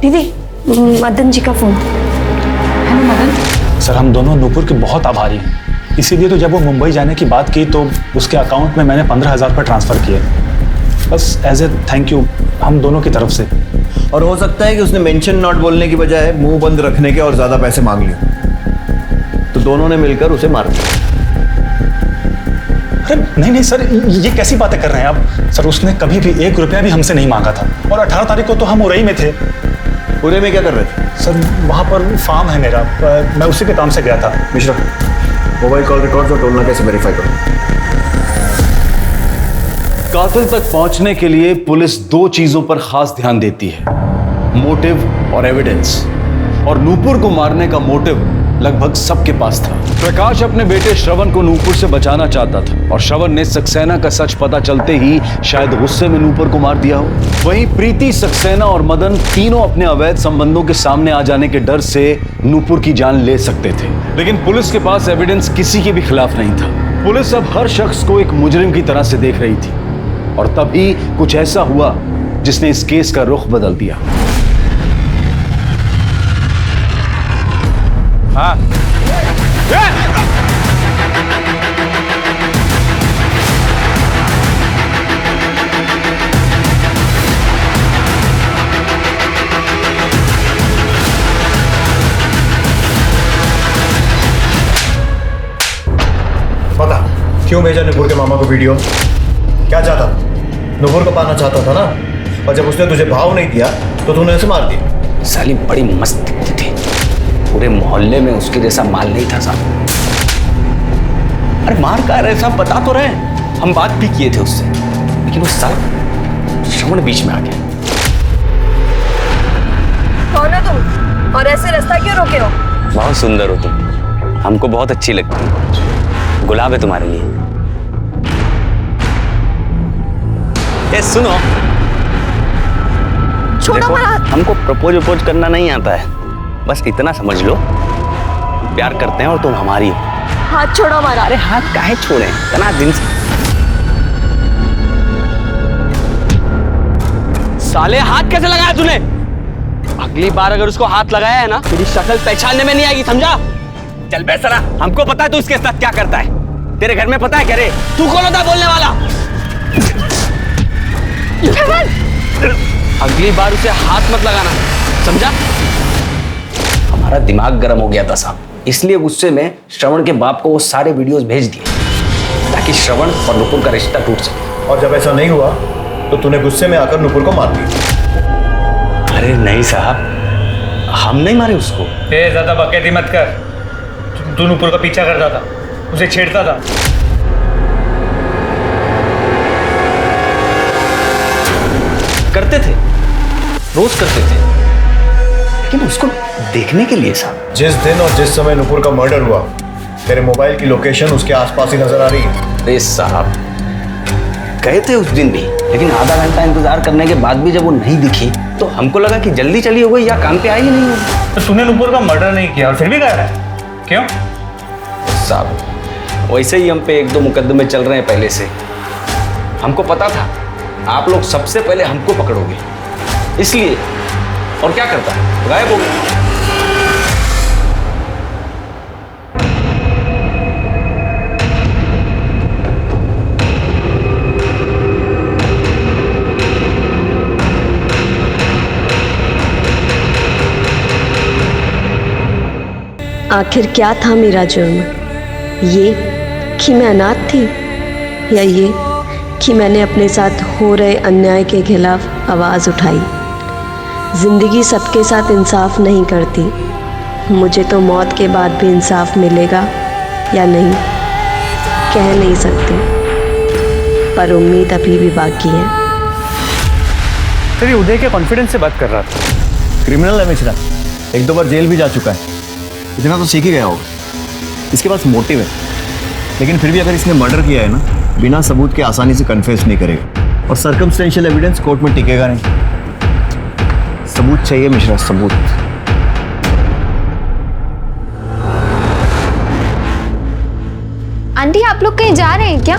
दीदी, मदन जी का फोन। हेलो मदन। सर हम दोनों नुपुर के बहुत आभारी हैं। इसीलिए तो जब वो मुंबई जाने की बात की तो उसके अकाउंट में मैंने 15,000 रुपये ट्रांसफ़र किए, बस एज ए थैंक यू हम दोनों की तरफ से। और हो सकता है कि उसने मेंशन नॉट बोलने की बजाय मुंह बंद रखने के और ज़्यादा पैसे मांग लिए, तो दोनों ने मिलकर उसे मार दिया। अरे नहीं सर, ये कैसी बातें कर रहे हैं आप? सर उसने कभी भी 1 रुपया भी हमसे नहीं मांगा था, और 18 तारीख को तो हम उरई में थे। उरई में क्या कर रहे थे? सर वहाँ पर फार्म है मेरा, मैं उसी के काम से गया था। मिश्रा, मोबाइल कॉल रिकॉर्ड्स और टोल नाके से वेरीफाई करो। कातिल तक पहुंचने के लिए पुलिस 2 चीजों पर खास ध्यान देती है, मोटिव और एविडेंस। और नूपुर को मारने का मोटिव लगभग सबके पास था। प्रकाश अपने बेटे श्रवण को नूपुर से बचाना चाहता था और श्रवण ने सक्सेना का सच पता चलते ही शायद गुस्से में नूपुर को मार दिया हो। वहीं प्रीति, सक्सेना और मदन तीनों अपने अवैध संबंधों के सामने आ जाने के डर से नूपुर की जान ले सकते थे, लेकिन पुलिस के पास एविडेंस किसी के भी खिलाफ नहीं था। पुलिस अब हर शख्स को एक मुजरिम की तरह से देख रही थी और तभी कुछ ऐसा हुआ जिसने इस केस का रुख बदल दिया। हाँ पता क्यों भेजा नुपुर के मामा को वीडियो? क्या चाहता था? नुपुर को पाना चाहता था ना, और जब उसने तुझे भाव नहीं दिया तो तूने उसे मार दिया। साली बड़ी मस्त दिखती थी, पूरे मोहल्ले में उसके जैसा माल नहीं था साहब। अरे मार कह रहे साहब, बता तो रहे, हम बात भी किए थे उससे, लेकिन उस साला श्रवण बीच में आ गया। कौन हो तुम और ऐसे रास्ता क्यों रोके हो? बहुत सुंदर हो तुम, हमको बहुत अच्छी लगती है, गुलाब है तुम्हारे लिए। ए सुनो, छोड़ो मेरा हाथ। हमको प्रपोज करना नहीं आता है, बस इतना समझ लो, प्यार करते हैं और तुम हमारी हो। हाथ छोड़ो हमारा। अरे हाथ काहे छोड़े, इतना दिन से। साले हाथ कैसे लगाया तूने? अगली बार अगर उसको हाथ लगाया है ना, तेरी शक्ल पहचानने में नहीं आएगी, समझा? चल बेसरा, हमको पता है तू इसके साथ क्या करता है। तेरे घर में पता है क्या रे? तू कौन होता है बोलने वाला? अगली बार उसे हाथ मत लगाना, समझा? हमारा दिमाग गर्म हो गया था साहब, इसलिए गुस्से में श्रवण के बाप को वो सारे वीडियोस भेज दिए ताकि श्रवण और नुपुर का रिश्ता टूट सके। और जब ऐसा नहीं हुआ तो तूने गुस्से में आकर नुपुर को मार दिया। अरे नहीं साहब, हम नहीं मारे उसको। ज्यादा बकैती मत कर, तू नुपुर का पीछा करता था, उसे छेड़ता था। करते थे, रोज करते थे, लेकिन उसको देखने के लिए साहब। जिस दिन और जिस समय नुपुर का मर्डर हुआ, तेरे मोबाइल की लोकेशन उसके आसपास ही नजर आ रही है। अरे साहब, गए थे उस दिन भी, लेकिन आधा घंटा इंतजार करने के बाद भी जब वो नहीं दिखी तो हमको लगा कि जल्दी चली हो गई या काम पे आई ही नहीं होगी। तो तूने नुपुर का मर्डर नहीं किया और फिर भी कह रहा है, क्यों? साहब वैसे ही हम पे 1-2 मुकदमे चल रहे हैं पहले से, हमको पता था आप लोग सबसे पहले हमको पकड़ोगे, इसलिए। और क्या करता है, गायब हो गया। आखिर क्या था मेरा जुर्म? ये कि मैं अनाथ थी, या ये कि मैंने अपने साथ हो रहे अन्याय के खिलाफ आवाज़ उठाई? ज़िंदगी सबके साथ इंसाफ नहीं करती, मुझे तो मौत के बाद भी इंसाफ मिलेगा या नहीं कह नहीं सकते, पर उम्मीद अभी भी बाकी है। तेरी उदय के कॉन्फिडेंस से बात कर रहा था। क्रिमिनल है मिश्रा, 1-2 बार जेल भी जा चुका है, इतना तो सीख ही गया होगा। इसके पास मोटिव है, लेकिन फिर भी अगर इसने मर्डर किया है ना, बिना सबूत के आसानी से कन्फेस नहीं करेगा, और सर्कमस्टेंशियल एविडेंस कोर्ट में टिकेगा नहीं। सबूत चाहिए मिश्रा, सबूत। आंटी आप लोग कहीं जा रहे हैं क्या?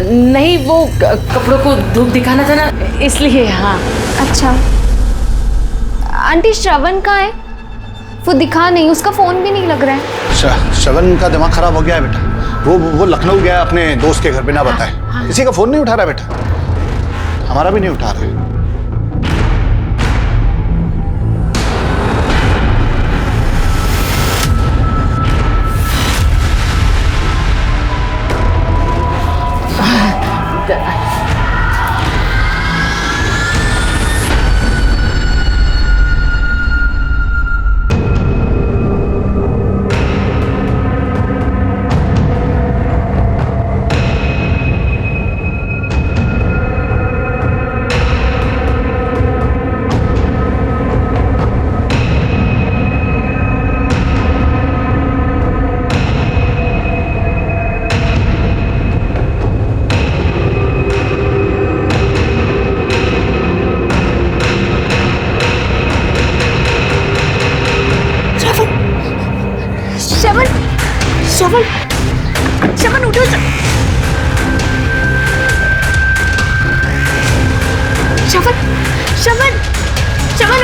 नहीं, वो कपड़ों को धूप दिखाना था ना, इसलिए। हाँ अच्छा। आंटी श्रवण कहाँ है? वो दिखा नहीं, उसका फोन भी नहीं लग रहा है। श्रवण का दिमाग खराब हो गया है बेटा, वो लखनऊ गया अपने दोस्त के घर बिना बताए। किसी का फोन नहीं उठा रहा बेटा, हमारा भी नहीं उठा रहा है।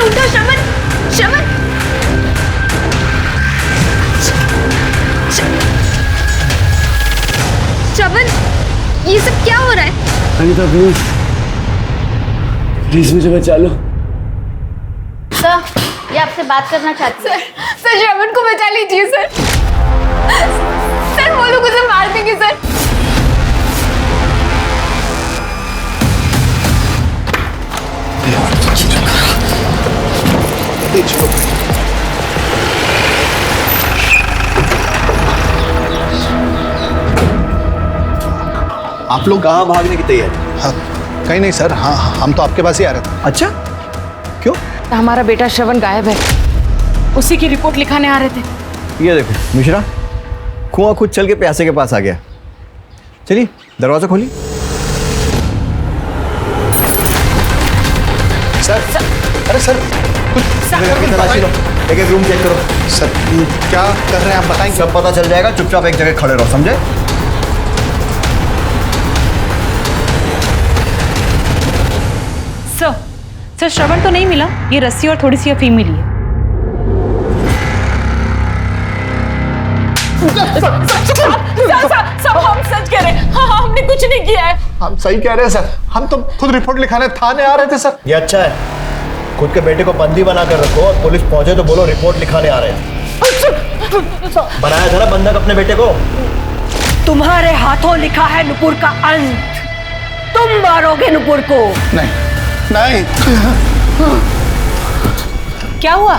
उठो श्रवण, श्रवण। श्रवण, ये सब क्या हो रहा है? अनीता प्लीज प्लीज मुझे बचा लो। सर, ये आपसे बात करना चाहती है। सर श्रवण को बचा लीजिए सर। सर वो लोग उसे मार देंगे सर। आप लोग कहाँ भागने की तैयारी? हाँ, कहीं नहीं सर। हाँ, हम तो आपके पास ही आ रहे थे। अच्छा, क्यों? हमारा बेटा श्रवण गायब है, उसी की रिपोर्ट लिखाने आ रहे थे। ये देखो मिश्रा, कुआं खुद चल के प्यासे के पास आ गया। चलिए दरवाजा खोलिए। सर, अरे सर, कुछ घर की तलाशी लो, एक एक रूम चेक करो। सर क्या कर रहे हैं आप बताएंगे? सब पता चल जाएगा, चुपचाप एक जगह खड़े रहो, समझे? सर श्रवण तो नहीं मिला, ये रस्सी और थोड़ी सी अफीम मिली है। सब हम सच कह रहे हैं। हाँ, हमने कुछ नहीं किया है। हम सही कह रहे हैं सर, हम तो खुद रिपोर्ट लिखाने थाने आ रहे थे सर। ये अच्छा है, खुद के बेटे को बंदी बना कर रखो और पुलिस पहुंचे तो बोलो रिपोर्ट लिखाने आ रहे हैं। बनाया था ना बंधक अपने बेटे को। तुम्हारे हाथों लिखा है नुपुर का अंत। तुम मारोगे नुपुर को। नहीं नहीं, क्या हुआ?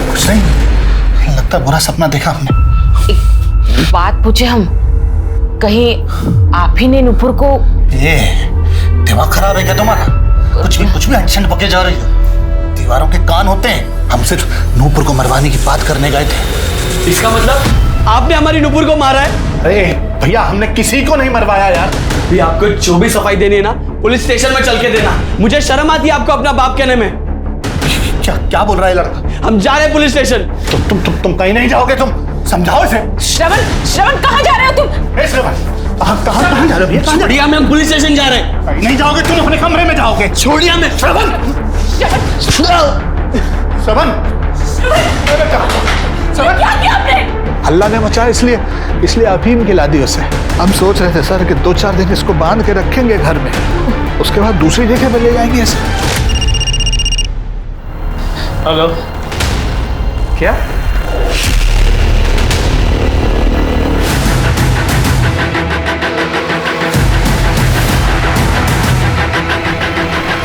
कुछ नहीं, लगता है बुरा सपना देखा हमने। एक बात पूछे हम, कहीं आप ही ने नुपुर को? ये दिमाग खराब है क्या तुम्हारा? कुछ भी एक्शन पके जा रही हो। दीवारों के कान होते हैं। हम सिर्फ नूपुर को मरवाने की बात करने गए थे। इसका मतलब आपने हमारी नूपुर को मारा है? अरे भैया, हमने किसी को नहीं मरवाया यार। भी आपको जो भी सफाई देनी है ना, पुलिस स्टेशन में चल के देना। मुझे शर्म आती है आपको अपना बाप कहने में। क्या बोल रहा है लड़का? हम जा रहे हैं पुलिस स्टेशन। तुम कहीं नहीं जाओगे। तुम समझाओ इसे। श्रवण कहाँ जा रहे हो तुम? श्रवण, आप कहाँ जा रहे हो? छोड़िए, हम पुलिस स्टेशन जा रहे हैं। कहीं नहीं जाओगे, तुम अपने कमरे में जाओगे। छोड़िए हमें। श्रवण, श्रवण, क्या किया आपने? अल्लाह ने मचाया, इसलिए अफीम खिला दी उसे। हम सोच रहे थे सर कि 2-4 दिन इसको बांध के रखेंगे घर में, उसके बाद दूसरी जगह पे ले जाएंगे इसे। हेलो, क्या?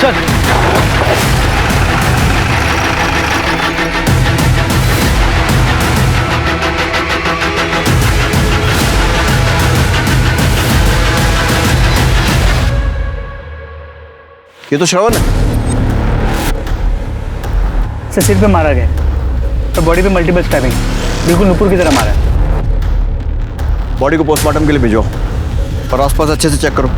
चल। ये तो श्रवण है। से सिर पे मारा गया और बॉडी पे मल्टीपल स्टैबिंग, बिल्कुल नुपुर की तरह मारा है। बॉडी को पोस्टमार्टम के लिए भेजो और आसपास अच्छे से चेक करो।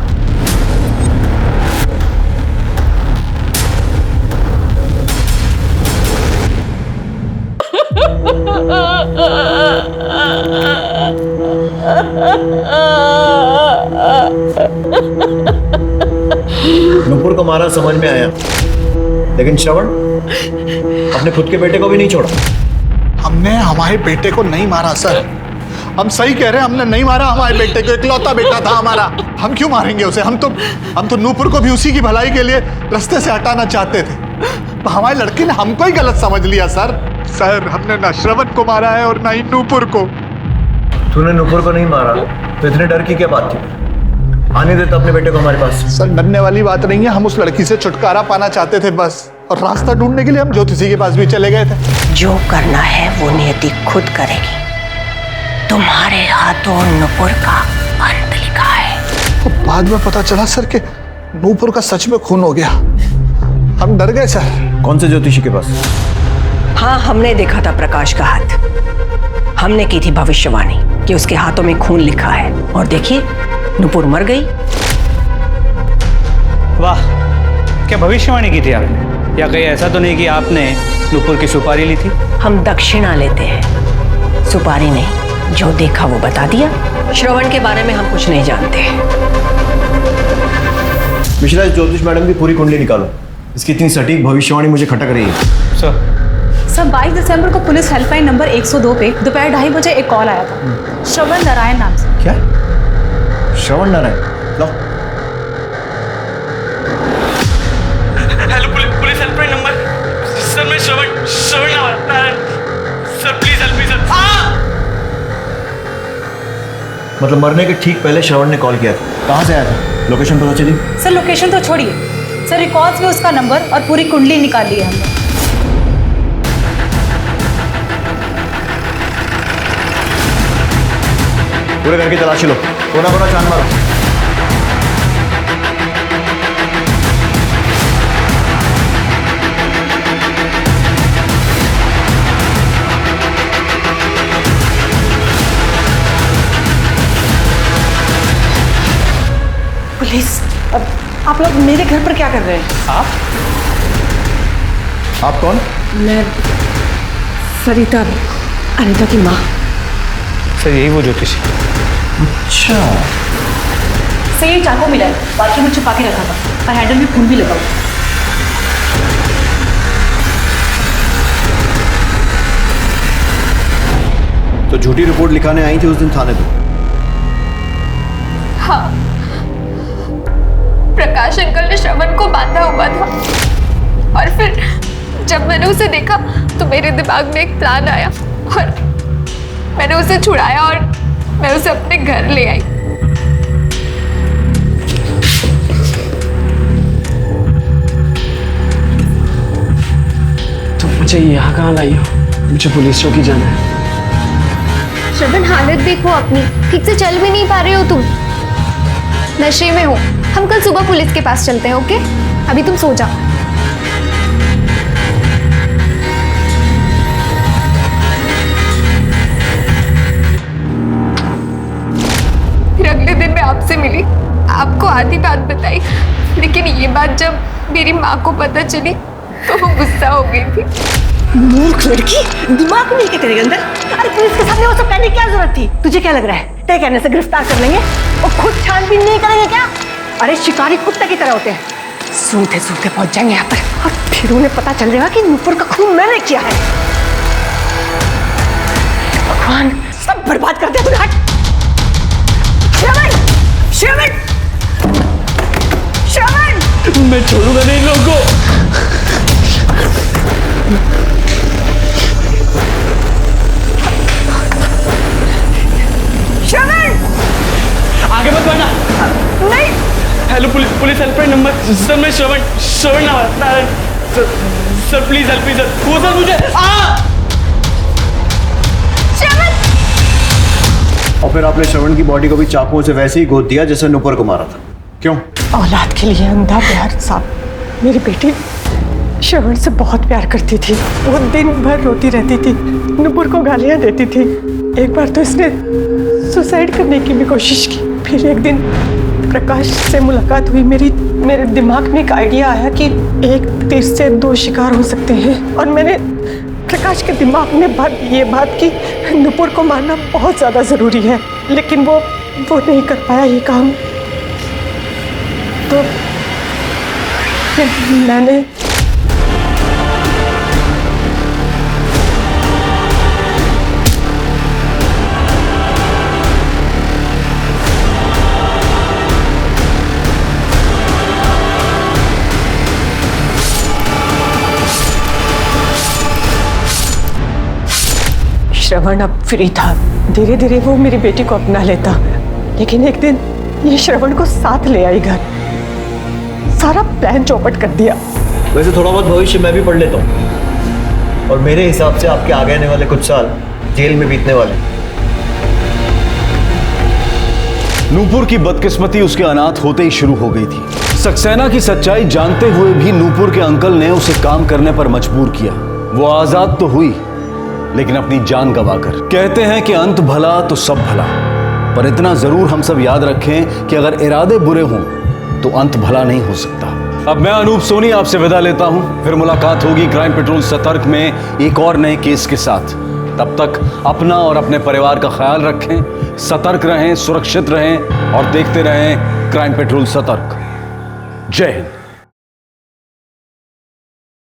नुपुर को मारा समझ में आया, लेकिन श्रवण अपने खुद के बेटे को भी नहीं छोड़ा। हमने हमारे बेटे को नहीं मारा सर। हम सही कह रहे हैं, हमने नहीं मारा हमारे बेटे को। इकलौता बेटा था हमारा। हम क्यों मारेंगे उसे? हम तो नूपुर को भी उसी की भलाई के लिए रास्ते से हटाना चाहते थे। तो हमारे लड़के ने हमको ही गलत समझ लिया सर। हमने ना श्रवण को मारा है और ना ही नूपुर को। तूने नूपुर को नहीं मारा तो इतने डर की क्या बात थी? आने देता अपने बेटे को हमारे पास। सर डरने वाली बात नहीं है, हम उस लड़की से छुटकारा पाना चाहते थे बस। और रास्ता ढूंढने के लिए हम ज्योतिषी के पास भी चले गए थे। जो करना है वो नियति खुद करेगी। तुम्हारे हाथों नूपुर का अंत लिखा है। तो बाद में पता चला सर कि नूपुर का सच में खून हो गया। हम डर गए सर। कौन से ज्योतिषी के पास? हाँ, हमने देखा था प्रकाश का हाथ। हमने की थी भविष्यवाणी कि उसके हाथों में खून लिखा है, और देखिए नूपुर मर गई। वाह, क्या भविष्यवाणी की थी आपने? या कहीं ऐसा तो नहीं कि आपने नूपुर की सुपारी ली थी? हम दक्षिणा लेते हैं, सुपारी नहीं। जो देखा वो बता दिया। श्रवण के बारे में हम कुछ नहीं जानते। मिश्रा, ज्योतिष मैडम की पूरी कुंडली निकालो। इसकी इतनी सटीक भविष्यवाणी मुझे खटक रही है। सर 22 दिसंबर को पुलिस हेल्पलाइन नंबर 102 पे दोपहर 2:30 बजे एक कॉल आया था श्रवण नारायण नाम से। क्या? श्रवण नारायण? लो। Hello police helpline number. Sir मैं Shravan Narayan. Sir please help me sir. मतलब मरने के ठीक पहले श्रवण ने कॉल किया था। कहाँ से आया था? लोकेशन पता चली? सर लोकेशन तो छोड़िए, सर रिकॉर्ड्स में उसका नंबर और पूरी कुंडली निकाल ली है हमने। पूरे घर की तलाशी लो, कोना कोना छान मारो। पुलिस, अब आप लोग मेरे घर पर क्या कर रहे हैं? आप कौन? मैं सरिता, अनीता की माँ। सर यही वो ज्योतिषी। अच्छा। सर ये चाकू मिला है, बाथरूम में छुपा के रखा था और हैंडल में खून भी लगा हुआ। तो झूठी रिपोर्ट लिखाने आई थी उस दिन थाने पे? हाँ, प्रकाश अंकल ने श्रवण को बांधा हुआ था और फिर जब मैंने उसे देखा तो मेरे दिमाग में एक प्लान आया और मैंने उसे छुड़ाया और मैं उसे अपने घर ले आई। तो मुझे यहाँ कहाँ लाई हो? मुझे पुलिस चौकी जाना है। श्रवण हालत देखो अपनी, ठीक से चल भी नहीं पा रहे हो तुम, नशे में हो। हम कल सुबह पुलिस के पास चलते हैं, ओके? अभी तुम सो जाओ। फिर अगले दिन मैं आपसे मिली, आपको आधी बात बताई, लेकिन ये बात जब मेरी माँ को पता चली तो वो गुस्सा हो गई थी। मूर्ख लड़की, दिमाग नहीं क्या तेरे अंदर? अरे पुलिस के सामने वो सब कहने की क्या जरूरत थी? तुझे क्या लग रहा है तय कहने से गिरफ्तार कर लेंगे और खुद छानबीन नहीं करेंगे क्या? अरे शिकारी कुत्ते की तरह होते हैं, सूंघते सूंघते पहुंच जाएंगे यहाँ पर और फिर उन्हें पता चल जाएगा कि नुपुर का खून मैंने किया है। भगवान, सब बर्बाद कर दिया तूने। हट श्रवण, श्रवण, श्रवण! मैं छोड़ूंगा नहीं इन लोगों को। श्रवण! आगे मत बढ़ना। नहीं। Hello police helpline number. Sir मैं Shravan Narayan. Sir please help me sir. वो सर मुझे और फिर आपने श्रवण की बॉडी को भी चाकुओं से वैसे ही गोद दिया जैसे नुपुर को मारा था। क्यों? औलाद के लिए अंधा प्यार साहब। मेरी बेटी श्रवण से बहुत प्यार करती थी, वो दिन भर रोती रहती थी, नुपुर को गालियां देती थी। एक बार तो इसने सुसाइड करने की भी कोशिश की। फिर एक दिन प्रकाश से मुलाकात हुई, मेरे दिमाग में एक आइडिया आया कि एक तीर से दो शिकार हो सकते हैं और मैंने प्रकाश के दिमाग में ये बात कि नुपुर को मारना बहुत ज़्यादा ज़रूरी है, लेकिन वो नहीं कर पाया ये काम। तो फिर मैंने श्रवण अब फ्री था, धीरे धीरे वो मेरी बेटी को अपना लेता, लेकिन एक दिन ये श्रवण को साथ ले आई घर, सारा प्लान चौपट कर दिया। वैसे थोड़ा बहुत भविष्य मैं भी पढ़ लेता हूँ और मेरे हिसाब से आपके आगे आने वाले कुछ साल जेल में बीतने वाले। नूपुर की बदकिस्मती उसके अनाथ होते ही शुरू हो गई थी। सक्सेना की सच्चाई जानते हुए भी नूपुर के अंकल ने उसे काम करने पर मजबूर किया। वो आजाद तो हुई, लेकिन अपनी जान गंवाकर। कहते हैं कि अंत भला तो सब भला, पर इतना जरूर हम सब याद रखें कि अगर इरादे बुरे हों तो अंत भला नहीं हो सकता। अब मैं अनूप सोनी आपसे विदा लेता हूं, फिर मुलाकात होगी क्राइम पेट्रोल सतर्क में एक और नए केस के साथ। तब तक अपना और अपने परिवार का ख्याल रखें, सतर्क रहें, सुरक्षित रहें और देखते रहें क्राइम पेट्रोल सतर्क। जय हिंद।